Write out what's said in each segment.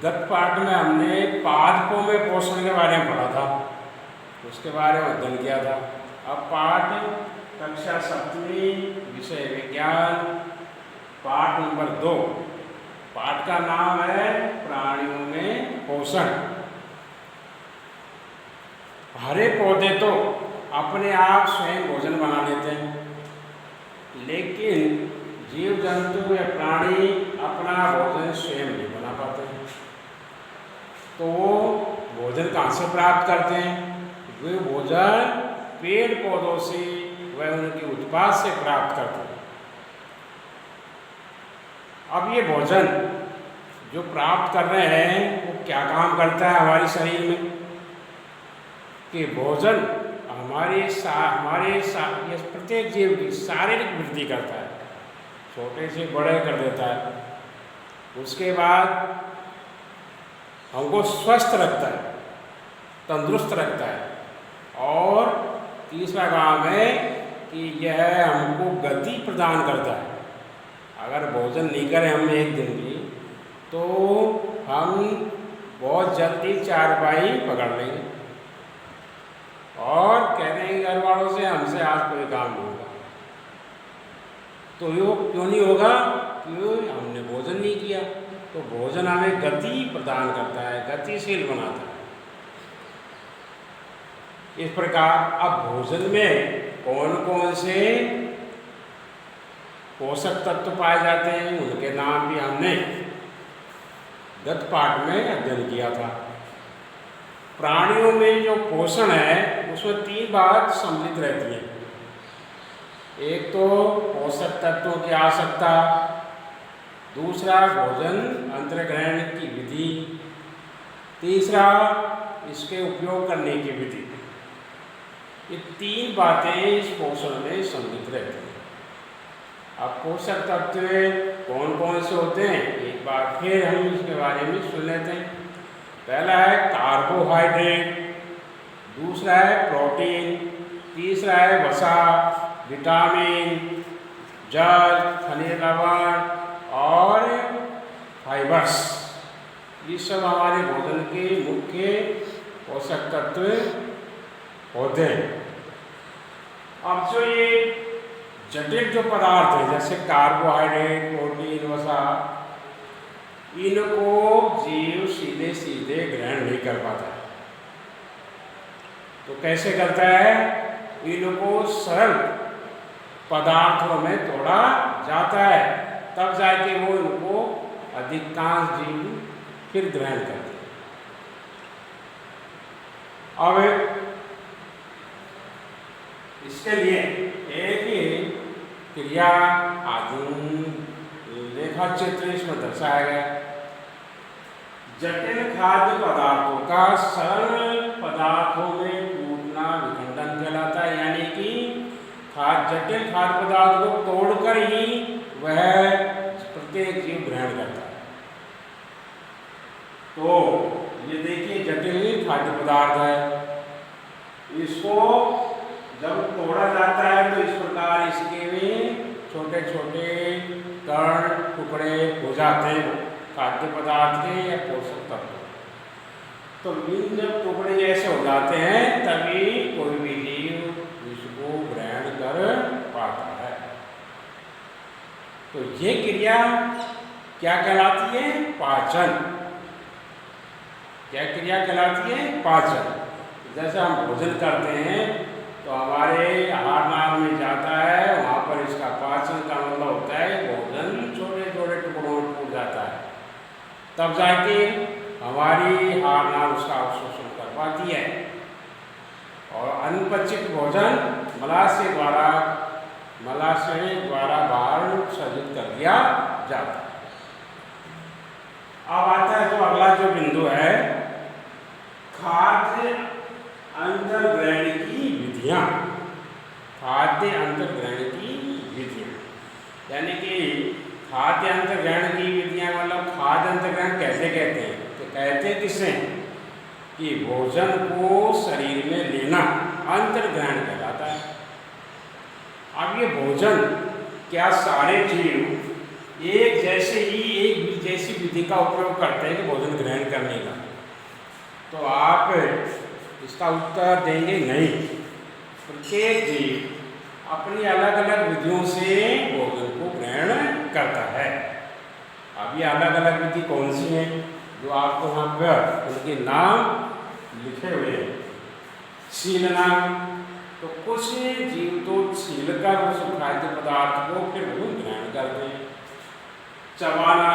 गत पाठ में हमने पादपों में पोषण के बारे में पढ़ा था, उसके बारे में अध्ययन किया था। अब पाठ कक्षा 7वीं विषय विज्ञान पाठ नंबर 2, पाठ का नाम है प्राणियों में पोषण। हरे पौधे तो अपने आप स्वयं भोजन बना लेते हैं, लेकिन जीव जंतु या प्राणी अपना भोजन स्वयं नहीं बना पाते हैं। तो वो भोजन कहाँ से प्राप्त करते हैं? वे भोजन पेड़ पौधों से व उनके उत्पाद से प्राप्त करते हैं। अब ये भोजन जो प्राप्त कर रहे हैं वो क्या काम करता है हमारे शरीर में? कि भोजन हमारे ये प्रत्येक जीव की शारीरिक वृद्धि करता है, छोटे से बड़े कर देता है। उसके बाद हमको स्वस्थ रखता है, तंदुरुस्त रखता है। और तीसरा काम है कि यह हमको गति प्रदान करता है। अगर भोजन नहीं करें हम एक दिन भी, तो हम बहुत जल्दी चारपाई पकड़ लेंगे और कह देंगे घर वालों से हमसे आज कोई काम नहीं होगा। तो यो क्यों नहीं होगा? क्यों? हमने भोजन नहीं किया। तो भोजन हमें गति प्रदान करता है, गतिशील बनाता है। इस प्रकार अब भोजन में कौन कौन से पोषक तत्व पाए जाते हैं, उनके नाम भी हमने गत पाठ में अध्ययन किया था। प्राणियों में जो पोषण है उसमें 3 बात सम्मिलित रहती है। एक तो पोषक तत्वों की आवश्यकता, दूसरा भोजन अंतर्ग्रहण की विधि, तीसरा इसके उपयोग करने की विधि। ये 3 बातें इस पोषण में सम्मिलित रहती हैं। अब पोषक तत्व कौन कौन से होते हैं एक बार फिर हम इसके बारे में सुन लेते हैं। पहला है कार्बोहाइड्रेट, दूसरा है प्रोटीन, तीसरा है वसा, विटामिन, जल, खनिज लवण और फाइबर्स। ये सब हमारे भोजन के मुख्य पोषक तत्व होते हैं। अब जो ये जटिल जो पदार्थ है जैसे कार्बोहाइड्रेट, प्रोटीन, वसा, इनको जीव सीधे सीधे ग्रहण नहीं कर पाता है। तो कैसे करता है? इनको सरल पदार्थों में तोड़ा जाता है, तब जाके वो इनको अधिकांश जीव फिर ग्रहण करते हैं। अब इसके लिए एक ही क्रिया रेखा चित्र इसमें दर्शाया गया। जटिल खाद्य पदार्थों का सरल पदार्थों में टूटना विखंडन कहलाता है। यानी कि जटिल खाद्य पदार्थ को तोड़कर ही वह प्रत्येक जीव ग्रहण करता है। तो ये देखिए जटिल खाद्य पदार्थ है, इसको जब तोड़ा जाता है तो इस प्रकार इसके में छोटे छोटे कण टुकड़े हो जाते हैं खाद्य पदार्थ के या पोषक तत्व। तो इन जब टुकड़े ऐसे हो जाते हैं तभी कोई भी जीव इसको ग्रहण कर पाता है। तो ये क्रिया क्या कहलाती है? पाचन। क्या क्रिया कहलाती है? पाचन। जैसे हम भोजन करते हैं तो हमारे आहार नाल में जाता है, वहाँ पर इसका पाचन का मतलब होता है भोजन छोटे छोटे टुकड़ों में टूट जाता है, तब जाके हमारी आहार नाल उसका अवशोषण कर पाती है और अनपचित भोजन मलाशय द्वारा बाहर विसर्जित कर दिया जाता है। अब आता है जो अगला जो बिंदु है, खाद्य अंतर्ग्रहण की विधियाँ। खाद्य अंतर्ग्रहण की विधियाँ यानी कि खाद्य अंतर्ग्रहण की विधियाँ मतलब खाद्य अंतर्ग्रहण कैसे कहते हैं? तो कहते किसे? कि भोजन को शरीर में लेना अंतर्ग्रहण कहलाता है। अब ये भोजन क्या सारे जीव एक जैसे ही एक ऐसी विधि का उपयोग करते हैं कि भोजन ग्रहण करने का, तो आप इसका उत्तर देंगे नहीं। प्रत्येक जीव अपनी अलग अलग विधियों से भोजन को ग्रहण करता है। अब ये अलग अलग विधि कौन सी हैं जो आपको वहाँ पर उनके नाम लिखे हुए हैं। छीलना, तो कुछ जीव तो छीलकर उस खाद्य पदार्थ को फिर वो ग्रहण करते हैं। चबाना,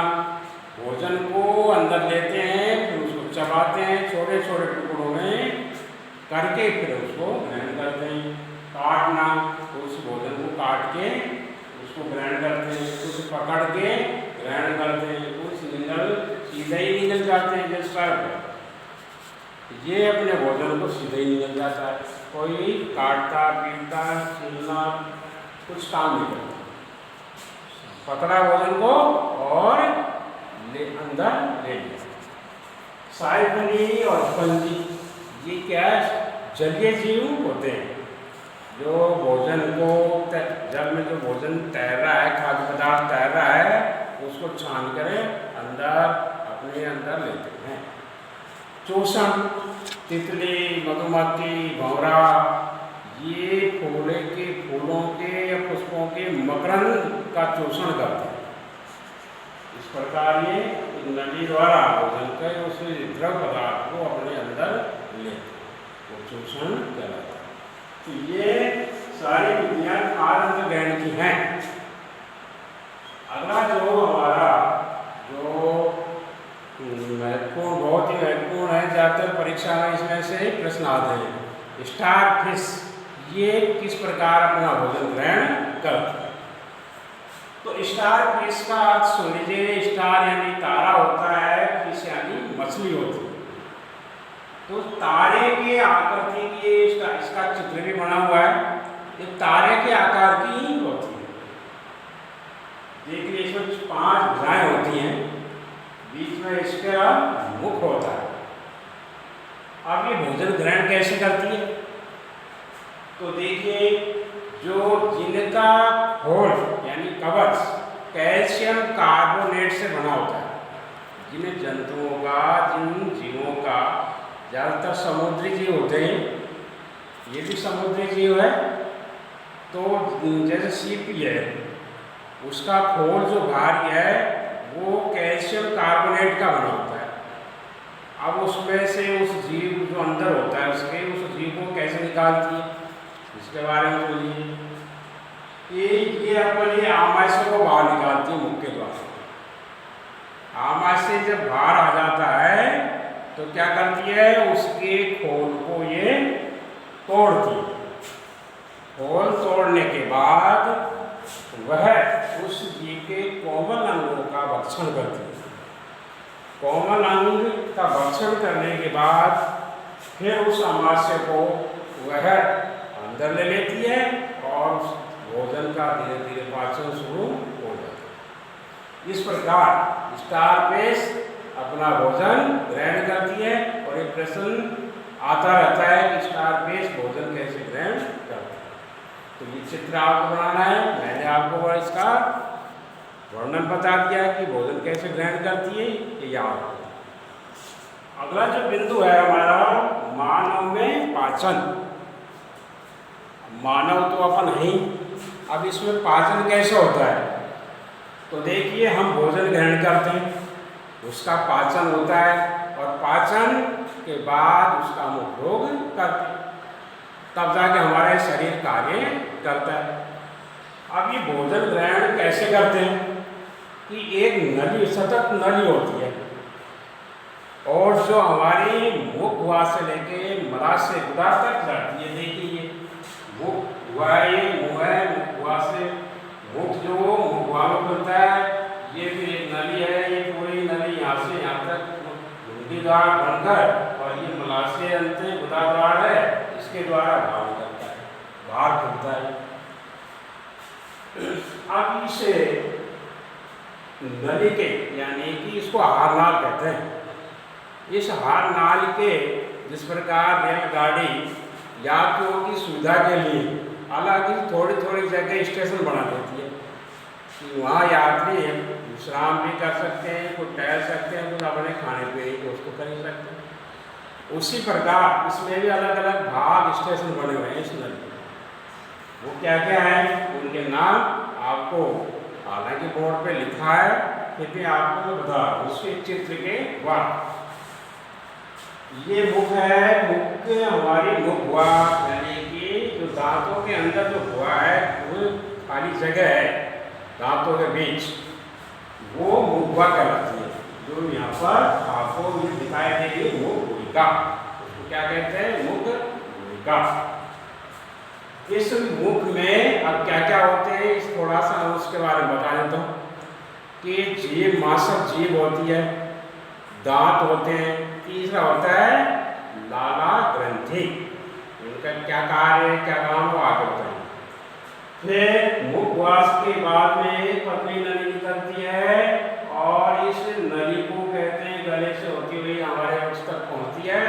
भोजन को अंदर लेते हैं फिर उसको चबाते हैं, छोटे छोटे टुकड़ों में करके फिर उसको ग्रहण करते हैं। काटना, तो उस भोजन को काट के उसको ग्रहण करते हैं, उसे पकड़ के ग्रहण करते हैं, कुछ सीधे ही निकल जाते हैं। जैसा ये अपने भोजन को सीधे ही निकल जाता है, कोई काटता पीटता छीलना कुछ काम नहीं करता, पकड़ा भोजन को और अंदर ले लिया। साइफनी और स्पंजी, ये क्या जलीय जीव होते हैं जो भोजन को जल में जो भोजन तैर रहा है, खाद्य पदार्थ तैर रहा है, उसको छान कर अंदर अपने अंदर लेते हैं। चूषण, तितली, मधुमक्खी, भंवरा, ये फूलों के या पुष्पों के मकरंद का चूषण करते हैं। इस प्रकार ये नली द्वारा भोजन के उस द्रव पदार्थ को अपने अंदर लेते हैं, वो चूषण कहलाता है। तो ये सारी विधियां आनंद ग्रहण की हैं। अगला जो हमारा जो महत्वपूर्ण, बहुत ही महत्वपूर्ण है, ज़्यादातर परीक्षा में इसमें से प्रश्न आते हैं। स्टार फिश, ये किस प्रकार अपना भोजन ग्रहण करते हैं? तो स्टार फिश का अर्थ सुन लीजिए। स्टार यानी तारा होता है, फिश यानी मछली होती है। तो तारे के आकृति की इसका चित्र भी बना हुआ है, ये तारे के आकार की ही होती है। देखिए इसमें 5 भुजाएं होती हैं, बीच में इसका मुख होता है। अब ये भोजन ग्रहण कैसे करती है? तो देखिए, जो जिनका खोल यानी कवच कैल्शियम कार्बोनेट से बना होता है, जिन जंतुओं का, जिन जीवों का, ज़्यादातर समुद्री जीव होते हैं, ये भी समुद्री जीव है। तो जैसे सीपी है, उसका खोल जो बाहर है वो कैल्शियम कार्बोनेट का बना होता है। अब उसमें से उस जीव जो अंदर होता है उसके, उस जीव को कैसे निकालती है, इसके बारे में बोलिए। ये अपने आमाशय को बाहर निकालती है मुख के द्वारा। आमाशय जब बाहर आ जाता है तो क्या करती है, उसके खोल को ये तोड़ती है। खोल तोड़ने के बाद वह उस जीव के कोमल अंगों का भक्षण करती है। कोमल अंग का भक्षण करने के बाद फिर उस आमाशय को वह अंदर ले लेती है और भोजन का धीरे धीरे पाचन शुरू हो जाता है। इस प्रकार स्टार फिश अपना भोजन ग्रहण करती है। और एक प्रश्न आता रहता है कि स्टार फिश भोजन कैसे ग्रहण करती है। तो ये चित्र आपको बनाना है। मैंने आपको इसका वर्णन बता दिया कि भोजन कैसे ग्रहण करती है, ये याद रखना। अगला जो बिंदु है हमारा, मानव में पाचन। मानव तो अपन नहीं, अब इसमें पाचन कैसे होता है? तो देखिए, हम भोजन ग्रहण करते हैं, उसका पाचन होता है और पाचन के बाद उसका हम उपभोग करते हैं, तब जाके हमारा शरीर कार्य करता है। अब ये भोजन ग्रहण कैसे करते हैं कि एक नली, सतत नली होती है और जो हमारी मुख गुहा से लेके मलाशय गुदा तक जाती है। देखिए ये मुख गुहा, ये मुँह है, मुख गुहा से मुख जो मुख गुहा में खुलता है, ये फिर एक नली है। ये पूरी नली यहाँ से यहाँ तक घुंडीदार बनकर और ये मलाशय अंत गुदादार है, इसके द्वारा बाहर करता है, बाहर खुलता है। अब इसे नली के यानी कि इसको हारनाल कहते हैं। इस हारनाल के जिस प्रकार रेलगाड़ी यात्रियों की सुविधा के लिए अलग ही थोड़ी थोड़ी जगह स्टेशन बना देती है कि वहाँ यात्री विश्राम भी कर सकते हैं, कुछ टहल सकते हैं, कुछ अपने खाने पीने की वस्तु कर ही सकते हैं। उसी प्रकार इसमें भी अलग अलग भाग स्टेशन बने हुए हैं इस नदी में। वो क्या क्या है, उनके नाम आपको हालांकि बोर्ड पे लिखा है, फिर भी आपको मैं बता रहा हूँ उसके चित्र के बाद। ये मुख है, मुख हमारी मुख हुआ, यानी कि जो दांतों के अंदर जो हुआ है वो खाली जगह है दांतों के बीच, वो मुखवा कहलाती है। जो यहाँ पर आपको ये दिखाई देगी मुख भूमिका, उसको क्या कहते हैं, मुख भूमिका। इस मुख में अब क्या क्या होते हैं, इस थोड़ा सा उसके बारे में बता देता हूँ कि जीभ, मांसक जीभ होती है, दांत होते हैं, तीसरा होता है लाला ग्रंथि, इनका क्या कार्य क्या काम वो आगे बताएंगे। फिर मुखवास के बाद में पतली नली निकलती है और इस नली को कहते हैं गले से होती हुई हमारे उस तक पहुंचती है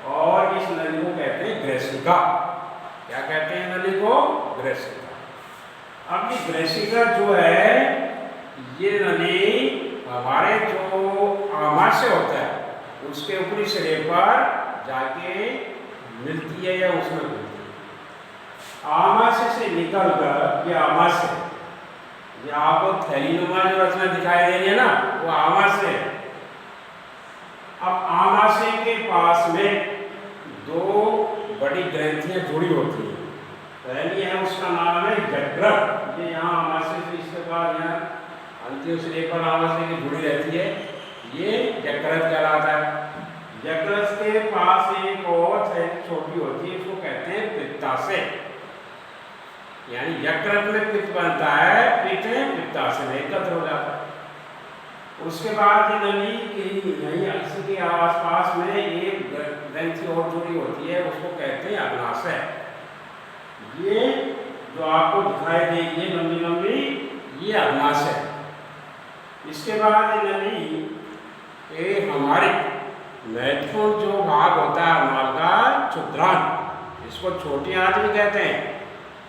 और इस नली को कहते हैं ग्रेसिका। क्या कहते हैं नली को, ग्रेसिका। अब ये ग्रेसिका जो है ये नली हमारे जो आमाशय होता है उसके ऊपरी सिरे पर जाके मिलती है या उसमें मिलती है। आमाशय से निकलकर ये आमाशय, ये आपको थैलीनुमा जो रचना दिखाई दे रही है ना, वो आमाशय है। अब आमाशय के पास में दो बड़ी ग्रंथियां जुड़ी होती हैं। पहली है उसका नाम है जठरक, ये यहाँ आमाशय से इसके बाद यहाँ अंतिम सिरे पर आमाशय की जुड़ी रहती है, ये जठरक कहलाता है। जठरक के पास एक और छोटी होती है, उसको कहते हैं पित्ताशय, यानी यकृत में पित्त बनता है, पित्त पित्ताशय में एकत्र हो जाता है। उसके बाद नली की यही इसी के आसपास में एक ग्रंथि और जुड़ी होती है, उसको कहते हैं अग्नाशय। ये जो आपको दिखाई देगी लंबी लंबी, ये अग्नाशय। इसके बाद नली ये हमारे महत्वपूर्ण जो भाग होता है नाल का क्षुद्रांत, इसको छोटी आंत भी कहते हैं,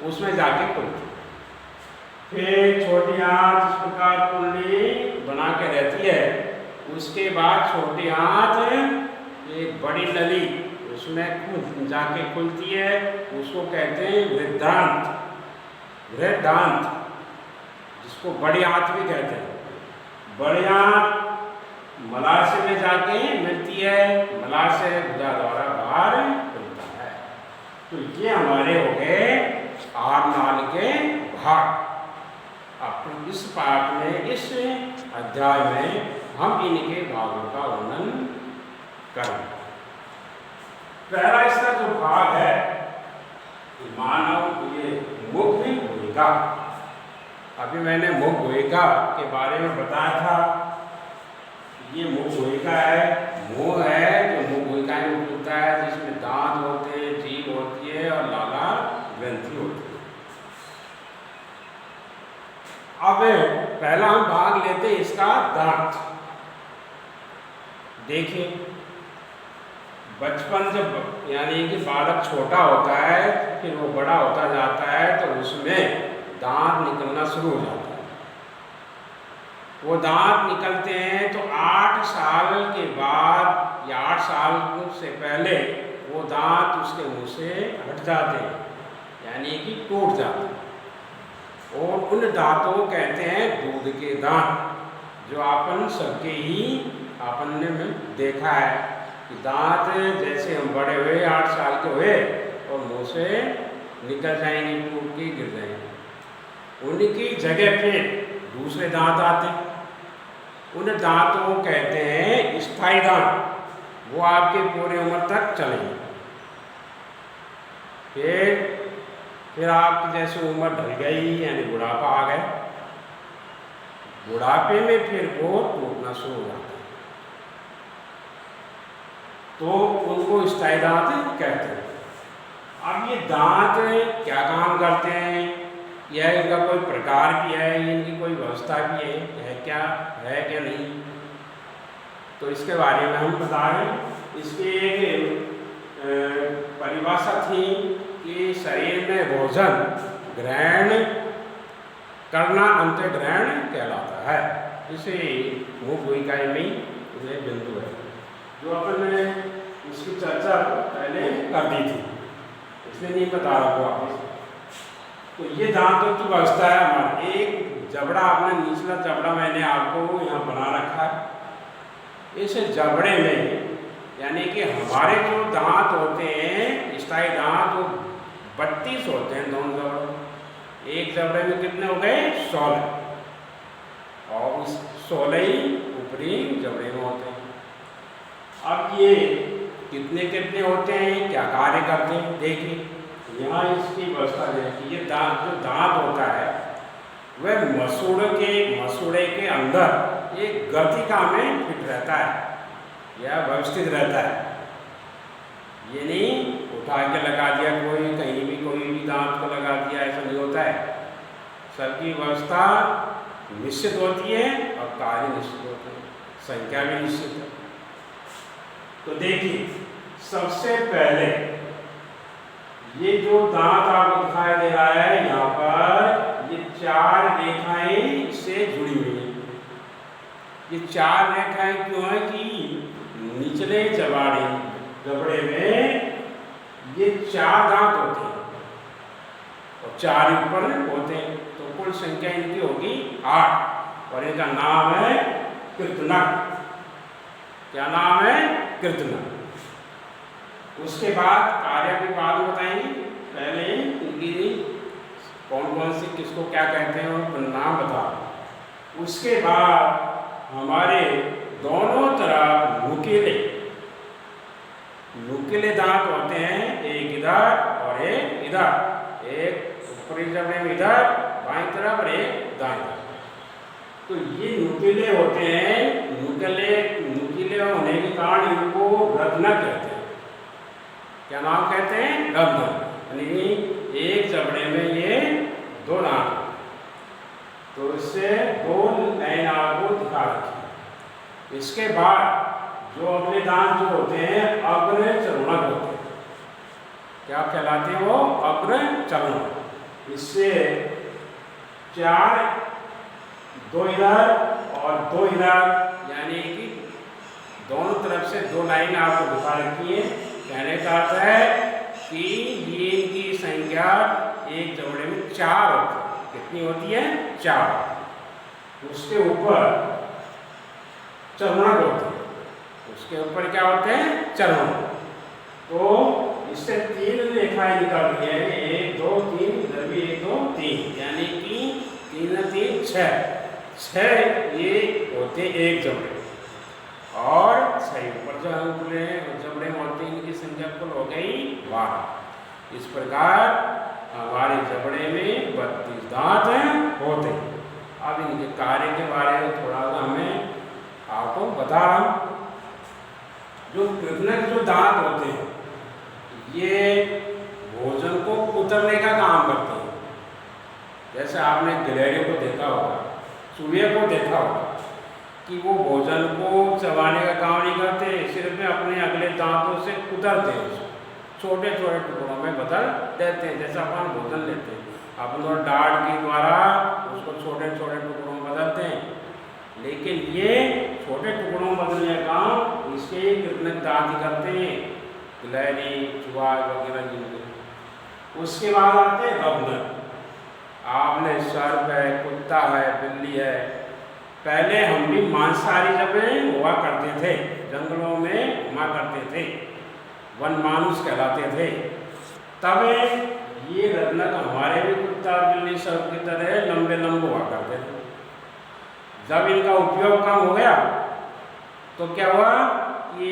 उसमें जाके खुलती। फिर छोटी आंत इस प्रकार कुंडली बना के रहती है। उसके बाद छोटी आंत एक बड़ी नली उसमें जाके खुलती है, उसको कहते हैं वृद्धांत, वृद्धांत, जिसको बड़ी आंत भी कहते हैं। बड़ी आंत मलाशय में जाके मिलती है, मलाशय गुदा द्वारा बाहर खुलता है। तो ये हमारे हो गए आहार नाल के भाग। अब इस पाठ में, इस अध्याय में हम इनके भागों का वर्णन करें। पहला इसका जो भाग है मानव, ये मुख भूमिका। अभी मैंने मुख भूमिका के बारे में बताया था। ये मुख भूमिका है, मुंह है जो मुख भूमिका में खुलता है, जिसमें दांत होते हैं, जीभ होती है और लाला ग्रंथि होती है। अब पहला हम भाग लेते हैं इसका दांत। देखिए बचपन जब यानी कि बालक छोटा होता है, फिर वो बड़ा होता जाता है, तो उसमें दांत निकलना शुरू हो जाता है। वो दांत निकलते हैं तो 8 साल के बाद या 8 साल से पहले वो दांत उसके मुंह से हट जाते हैं, यानी कि टूट जाते हैं। और उन दांतों को कहते हैं दूध के दांत, जो अपन सबके ही अपन ने देखा है कि दांत जैसे हम बड़े हुए 8 साल के हुए और मुंह से निकल जाएंगे, टूट के गिर जाएंगे। उनकी जगह पे दूसरे दांत आते हैं। उन दांतों को कहते हैं स्थायी दांत, वो आपके पूरी उम्र तक चलेंगे। फिर आपकी जैसे उम्र ढल गई, यानी बुढ़ापा आ गया, बुढ़ापे में फिर वो टूटना शुरू हो जाता है, तो उनको स्थायी दांत कहते हैं। अब ये दांत क्या काम करते हैं, यह इनका कोई प्रकार भी है, इनकी कोई व्यवस्था भी है क्या नहीं, तो इसके बारे में हम बता रहे हैं। इसकी एक परिभाषा थी कि शरीर में भोजन ग्रहण करना अंतःग्रहण कहलाता है। इसे मुख इकाई में ये बिंदु है जो अपन ने इसकी चर्चा पहले कर दी थी, इसलिए नहीं बता रहा हूँ वापस। तो ये दांतों की व्यवस्था है हमारा। एक जबड़ा, आपने निचला जबड़ा मैंने आपको यहाँ बना रखा है। इस जबड़े में यानी कि हमारे जो दांत होते हैं स्थायी दांत, वो 32 होते हैं दोनों जबड़ों में। एक जबड़े में कितने हो गए? 16, और उस 16 ही ऊपरी जबड़े में होते हैं। अब ये कितने कितने होते हैं, क्या कार्य करते हैं, देखिए यहाँ इसकी व्यवस्था है कि ये दांत, जो दांत होता है वह मसूड़े के अंदर एक गतिका में फिट रहता है या व्यवस्थित रहता है। ये नहीं उठा के लगा दिया कोई, कहीं भी कोई भी दांत को लगा दिया, ऐसा नहीं होता है। सबकी व्यवस्था निश्चित होती है और कार्य निश्चित होते हैं, संख्या भी निश्चित है। तो देखिए सबसे पहले ये जो दांत आपको दिखाई दे रहा है यहाँ पर, ये 4 रेखाएं इससे जुड़ी हुई हैं। ये 4 रेखाएं क्यों है कि निचले जबड़े में ये 4 दांत होते हैं और 4 ऊपर होते हैं, तो कुल संख्या इनकी होगी 8, और इनका नाम है कृतनक। क्या नाम है? कृतनक। उसके बाद कार्य की बात बताएंगे, पहले इनकी कौन कौन सी किसको क्या कहते हैं और नाम बता। उसके बाद हमारे दोनों तरफ नुकीले दांत होते हैं, एक इधर और एक इधर, एक ऊपरी जबड़े में इधर बाईं तरफ और एक दाईं तरफ। तो ये नुकीले होते हैं, नुकीले होने के कारण इनको रत्नक कहते हैं। क्या नाम कहते हैं? रत्नक। यानी एक जबड़े में ये 2 दांत, तो इससे 2 लाइन आपको दिखा रखी। इसके बाद जो अगले दांत जो होते हैं अग्रचर्वणक होते हैं। क्या कहलाते हैं वो? अग्रचर्वणक। इससे 4, 2 इधर और 2 इधर, यानी कि दोनों तरफ से 2 लाइन आपको दिखा रखी है। कहने का अर्थ है कि ये इनकी संख्या एक जबड़े में 4 होती है। कितनी होती है? 4। उसके ऊपर चर्वणक होते हैं। उसके ऊपर क्या होते हैं? चर्वणक। तो इससे 3 रेखाएं निकल रही है, 1 2 3, इधर भी 1 2 3, यानी कि 3 3 6 ये होते एक जबड़े, और 6 ऊपर जबड़े में होते हैं, इनकी संख्या कुल हो गई 12। इस प्रकार हमारे जबड़े में 32 दांत होते हैं। अब इनके कार्य के बारे में थोड़ा सा हमें आपको बता रहा हूँ। जो कृतनक जो दांत होते हैं ये भोजन को कुतरने का काम करते हैं। जैसे आपने गिलहरियों को देखा होगा, चूहे को देखा होगा कि वो भोजन को चबाने का काम नहीं करते, सिर्फ में अपने अगले दांतों से कुतरते हैं, छोटे छोटे टुकड़ों में बदल देते हैं। जैसे अपन भोजन लेते हैं, अपन तो डांट के द्वारा उसको छोटे छोटे टुकड़ों में बदलते हैं, लेकिन ये छोटे टुकड़ों में बदलने का काम इसके कृतनक दांत ही करते हैं, गिलहरी, चूहा वगैरह जिनके। उसके बाद आते हैं रत्नक। आपने सर्प है, कुत्ता है, बिल्ली है, पहले हम भी मांसाहारी जब हुआ करते थे, जंगलों में घुमा करते थे, वन मानुष कहलाते थे, तब ये रत्नक हमारे भी कुत्ता बिल्ली सर्प की तरह लंबे लंबे हुआ करते थे। जब इनका उपयोग कम हो गया तो क्या हुआ कि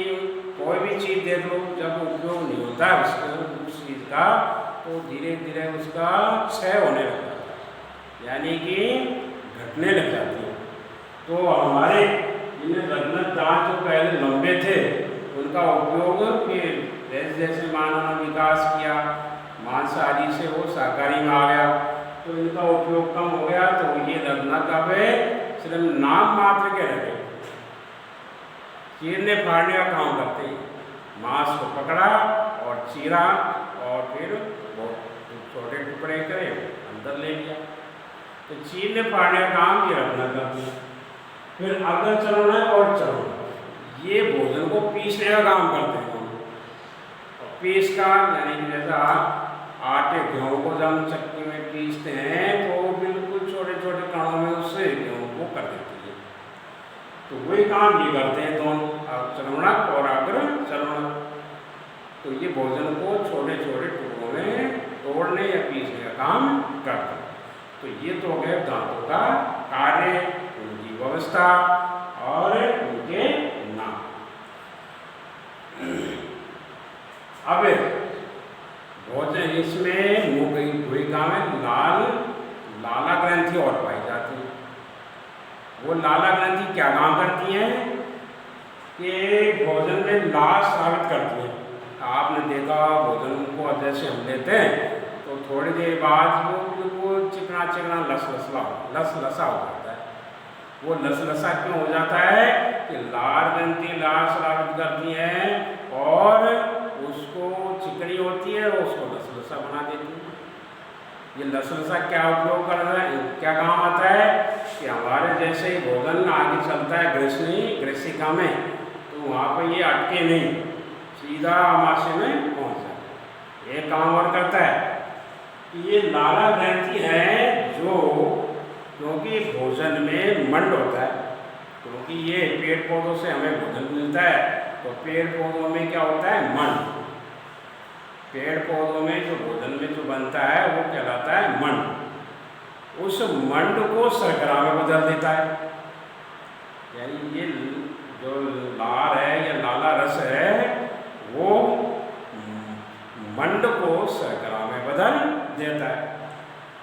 कोई भी चीज़ दे दो, जब उपयोग नहीं होता है उस चीज़ का, तो धीरे धीरे उसका क्षय होने लग जाता है, यानी कि घटने लग जाती है। तो हमारे इन रत्नक दांत जो पहले लंबे थे उनका उपयोग फिर जैसे जैसे मानव ने विकास किया, मांसाहारी से वो शाकाहारी में आ गया, तो इनका उपयोग कम हो गया। तो ये रत्नक अब सिर्फ नाम मात्र के रहे, चीरने फाड़ने का काम करते हैं। मांस को पकड़ा और चीरा और फिर बहुत छोटे टुकड़े करे अंदर ले लिया, तो चीरने फाड़ने का काम ये रत्नक करते हैं। फिर अग्र चरण है और चरण, ये भोजन को पीसने का काम करते हैं। और पीस का यानी कि जैसा आटे गेहूँ को जब हम चक्की में पीसते हैं तो बिल्कुल छोटे छोटे कणों में उससे गेहूँ को कर देती है, तो वही काम ये करते हैं दोनों, चरणक और अग्र चरणक। तो ये भोजन को छोटे छोटे टुकड़ों में तोड़ने या पीसने का काम करते हैं। तो ये तो हो गए दांतों का कार्य, उनकी व्यवस्था और उनके नाम। अब भोजन इसमें मुख्य भूमिका में लाला ग्रंथि और पाई जाती है। वो लाला ग्रंथि क्या काम करती है कि भोजन में लाश स्रावित करती है। आपने देखा भोजन को जैसे हम लेते हैं तो थोड़ी देर बाद वो चिकना चिकना लसलसा हो जाता है। वो लसलसा क्यों हो जाता है कि लाल ग्रंथि लाश स्रावित करती है और उसको चिकनी होती है, उसको लसलसा बना देती है। ये लसलसा क्या उपयोग कर रहा है, क्या काम आता है कि हमारे जैसे ही भोजन आगे चलता है ग्रसिका में, तो वहाँ पर ये अटके नहीं, सीधा आमाशय में पहुँच जाए। ये काम और करता है। ये लाला ग्रंथि है जो, क्योंकि भोजन में मंड होता है, क्योंकि ये पेड़ पौधों से हमें भोजन मिलता है, तो पेड़ पौधों में क्या होता है मंड। पेड़ पौधों में जो भोजन में जो बनता है वो कहलाता है मंड। उस मंड को शर्करा में बदल देता है, यानी ये जो लार है या लाला रस है वो मंड को शर्करा में बदल देता है।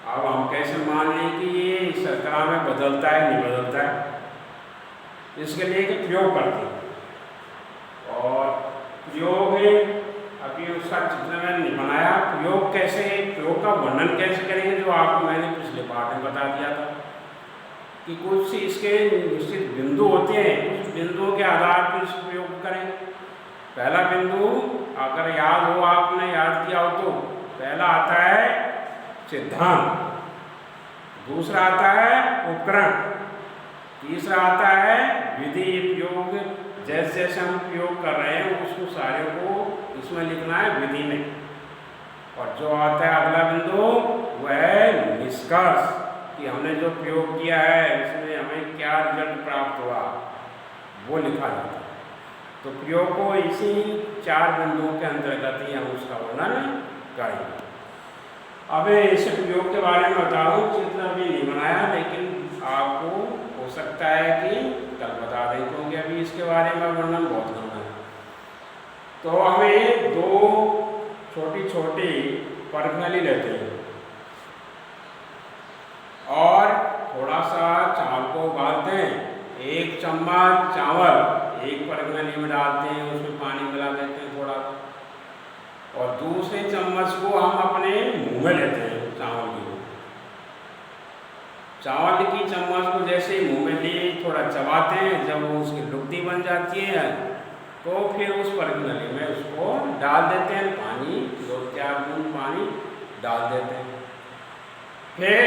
अब हम कैसे मान लें कि ये शर्करा में बदलता है, नहीं बदलता है, इसके लिए एक प्रयोग करते हैं। और प्रयोग है, अभी उसका चित्र मैंने नहीं बनाया। प्रयोग कैसे, प्रयोग का वर्णन कैसे करेंगे, जो आपको मैंने पिछले पाठ में बता दिया था कि कुछ इसके निश्चित बिंदु होते हैं, कुछ बिंदुओं के आधार पर इस प्रयोग करें। पहला बिंदु अगर याद हो, आपने याद किया हो तो पहला आता है सिद्धांत, दूसरा आता है उपकरण, तीसरा आता है विधि प्रयोग। जैसे जैसे हम प्रयोग कर रहे हैं उसको सारे को इसमें लिखना है विधि में। और जो आता है अगला बिंदु वह है निष्कर्ष, कि हमने जो प्रयोग किया है उसमें हमें क्या रिजल्ट प्राप्त हुआ, वो लिखा जाता है। तो प्रयोग को इसी 4 बिंदुओं के अंतर्गत ही हम उसका वर्णन करेंगे। अब इस प्रयोग के बारे में बता दूँ, चित्र अभी नहीं बनाया, लेकिन आपको हो सकता है कि कल बता दें, क्योंकि अभी इसके बारे में वर्णन बहुत करना है। तो हमें 2 छोटी छोटी परखनली लेते हैं और थोड़ा सा चावल को उबालते हैं। 1 चम्मच चावल एक परखनली में डालते हैं, उसमें पानी मिला देते हैं थोड़ा सा, और दूसरे चम्मच को हम अपने मुंह में लेते हैं। चावल की चम्मच को जैसे मुंह में लिए थोड़ा चबाते हैं, जब वो उसकी लुगदी बन जाती है तो फिर उस परखनली में उसको डाल देते हैं, पानी 2-4 बूंद पानी डाल देते हैं। फिर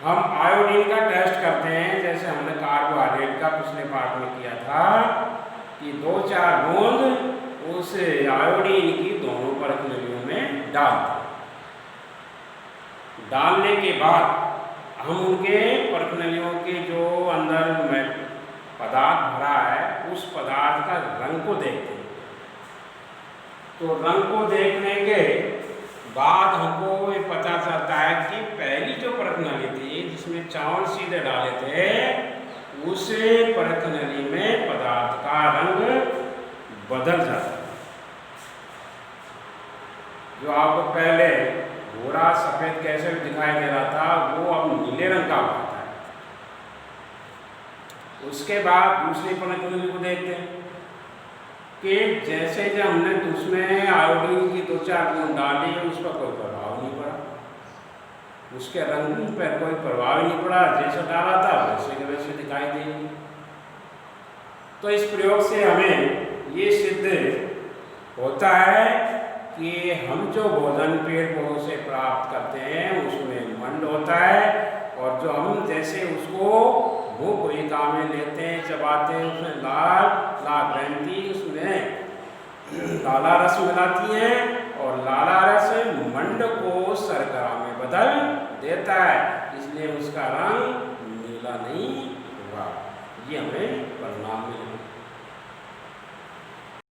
हम आयोडीन का टेस्ट करते हैं, जैसे हमने कार्बोहाइड्रेट का पिछले पाठ में किया था कि 2-4 बूंद उस आयोडीन की दोनों परखनलियों में डालते हैं। डालने के बाद हम उनके परखनलियों के जो अंदर में पदार्थ भरा है उस पदार्थ का रंग को देखते हैं। तो रंग को देखने के बाद हमको ये पता चलता है कि पहली जो परखनली थी जिसमें चावल सीधे डाले थे, उस परखनली में पदार्थ का रंग बदल जाता है। जो आपको पहले भूरा सफेद कैसे दिखाई दे रहा था वो अब नीले रंग का होता है। उसके बाद दूसरी परखनली को देखते हैं कि जैसे जब हमने उसमें आयोडीन की 2-4 बूंद डाली, उस पर कोई प्रभाव नहीं पड़ा, उसके रंग पर कोई प्रभाव ही नहीं पड़ा, जैसे डाला था वैसे के वैसे दिखाई देगी। तो इस प्रयोग से हमें ये सिद्ध होता है कि हम जो भोजन पेड़ पौधों से प्राप्त करते हैं उसमें मंड होता है, और जो हम जैसे उसको वो कोशिका में लेते हैं, चबाते हैं, उसमें लाल लाल ग्रंथि उसमें लाला रस मिलाती है और लाला रस मंड को शर्करा में बदल देता है, इसलिए उसका रंग नीला नहीं हुआ। ये हमें परिणाम मिलेगा।